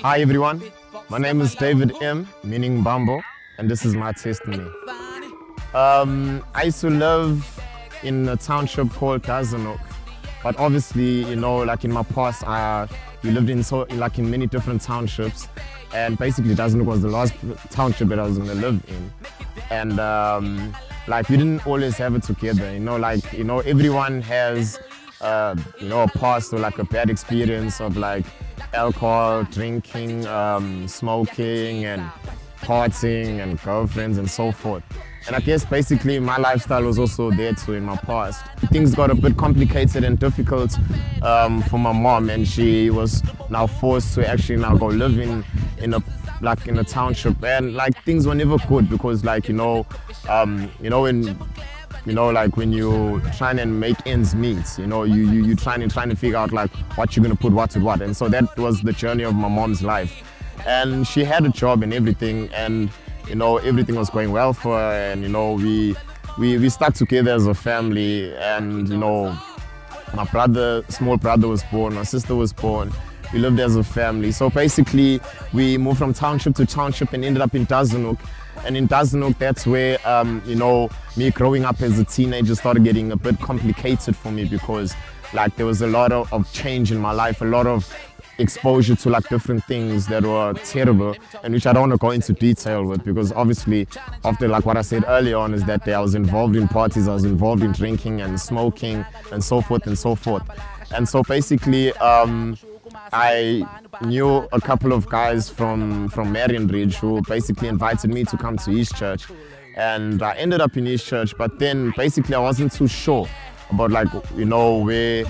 Hi everyone, my name is David meaning Mbambo, and this is my testimony. I used to live in a township called David, but obviously, like in my past, we lived in many different townships, and basically David was the last township that I was going to live in. And like we didn't always have it together, everyone has a past or like a bad experience of like alcohol, drinking, smoking and partying and girlfriends and so forth. And I guess basically my lifestyle was also there too in my past. Things got a bit complicated and difficult for my mom, and she was now forced to actually now go live in a township, and like things were never good because when you trying and make ends meet, you trying to figure out like what you're gonna put what with what. And so that was the journey of my mom's life. And she had a job and everything, and everything was going well for her, and we stuck together as a family. And my small brother was born, my sister was born. We lived as a family. So basically we moved from township to township and ended up in David. And in David, that's where me growing up as a teenager started getting a bit complicated for me, because like there was a lot of change in my life, a lot of exposure to like different things that were terrible, and which I don't want to go into detail with, because obviously after like what I said earlier on is that I was involved in parties, I was involved in drinking and smoking and so forth and so forth. And so basically I knew a couple of guys from Marion Ridge who basically invited me to come to East Church, and I ended up in East Church. But then basically I wasn't too sure about like where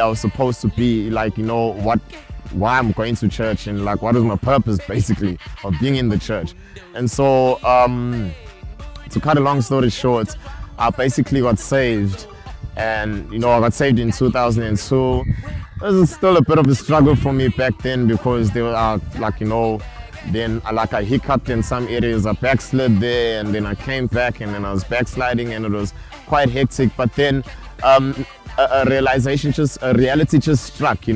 I was supposed to be, like why I'm going to church, and like what is my purpose basically of being in the church. And so to cut a long story short, I basically got saved, and I got saved in 2002. It was still a bit of a struggle for me back then, because there were then I hiccuped in some areas, I backslid there, and then I came back, and then I was backsliding, and it was quite hectic. But then a reality just struck,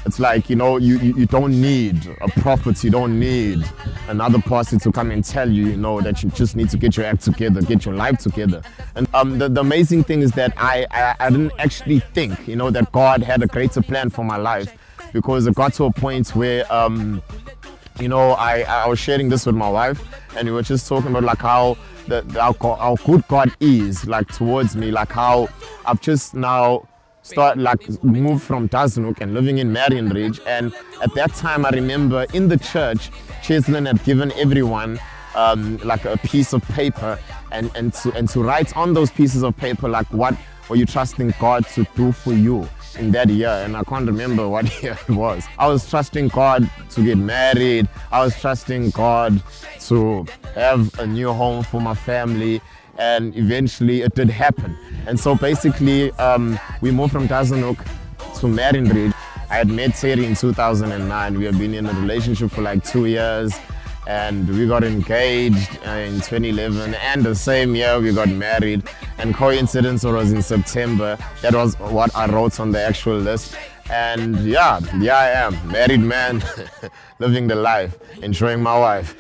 it's like, you don't need a prophet, you don't need another person to come and tell you, that you just need to get your act together, get your life together. And the amazing thing is that I didn't actually think, that God had a greater plan for my life, because it got to a point where, I was sharing this with my wife, and we were just talking about like how good God is like towards me, like how I've just now moved from David and living in Marion Ridge. And at that time I remember in the church, Cheslin had given everyone like a piece of paper, and to write on those pieces of paper like what were you trusting God to do for you in that year. And I can't remember what year it was. I was trusting God to get married, I was trusting God to have a new home for my family, and eventually it did happen. And so basically we moved from David to Marion Ridge. I had met Terry in 2009. We had been in a relationship for like 2 years, and we got engaged in 2011, and the same year we got married. And coincidence, it was in September. That was what I wrote on the actual list. And yeah, here I am, married man, living the life, enjoying my wife.